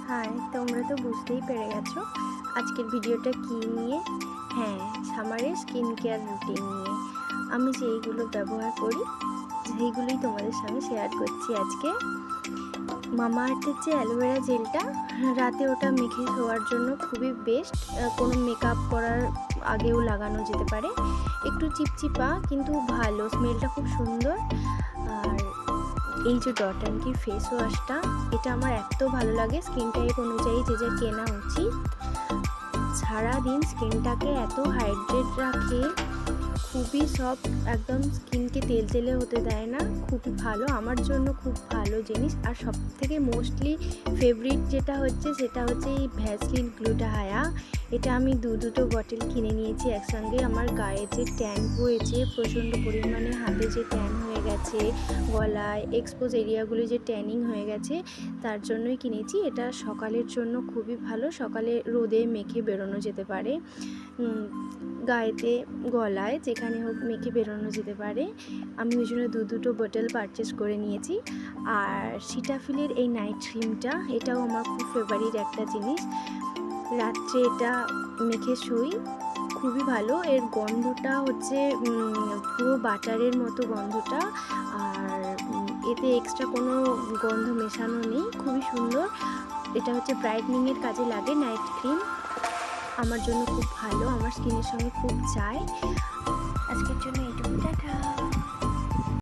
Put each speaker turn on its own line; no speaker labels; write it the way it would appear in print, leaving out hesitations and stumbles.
High, তোমরা তো বুঝতেই পেরে গেছো আজকের ভিডিওটা কী নিয়ে। হ্যাঁ, সামারের স্কিন কেয়ার রুটিন নিয়ে। আমি যেইগুলো ব্যবহার করি সেইগুলোই তোমাদের সঙ্গে শেয়ার করছি আজকে। মামাআর্থের যে অ্যালোভেরা জেলটা, রাতে ওটা মেখে শোয়ার জন্য খুবই বেস্ট। কোনো মেকআপ করার আগেও লাগানো যেতে পারে। একটু চিপচিপা কিন্তু ভালো, স্মেলটা খুব সুন্দর। আর এই যে ডট অ্যান্ড কি ফেস ওয়াশটা, এটা আমার এত ভালো লাগে। স্কিন টাইপ অনুযায়ী যে যে কেনা উচিত। সারাদিন স্কিনটাকে এত হাইড্রেট রাখে, খুবই সফট, একদম স্কিনকে তেলতেলে হতে দেয় না। খুবই ভালো, আমার জন্য খুব ভালো জিনিস। আর সব থেকে মোস্টলি ফেভারিট যেটা হচ্ছে সেটা হচ্ছে এই ভ্যাসলিন গ্লুটাহায়া। এটা আমি দুটো বটল কিনে নিয়েছি একসঙ্গে। আমার গায়ে যে ট্যান হয়েছে প্রচণ্ড পরিমাণে, হাতে যে ট্যান হয়ে গেছে, গলায় এক্সপোজ এরিয়াগুলো যে ট্যানিং হয়ে গেছে, তার জন্যই কিনেছি। এটা সকালের জন্য খুবই ভালো, সকালে রোদে মেখে বেরোনো যেতে পারে, গায়েতে গলায় যেখানে হোক মেখে বেরোনো যেতে পারে। আমি ওই জন্য দুটো বোতল পারচেস করে নিয়েছি। আর সিটাফিলের এই নাইট ক্রিমটা, এটাও আমার খুব ফেভারিট একটা জিনিস। রাত্রে এটা মেখে শুই, খুবই ভালো। এর গন্ধটা হচ্ছে পুরো বাটারের মতো গন্ধটা। আর এতে এক্সট্রা কোনো গন্ধ মেশানো নেই, খুবই সুন্দর। এটা হচ্ছে ব্রাইটনিংয়ের কাজে লাগে নাইট ক্রিম। আমার জন্য খুব ভালো, আমার স্কিনের সঙ্গে খুব যায়। আজকের জন্য এইটুকু, টাটা।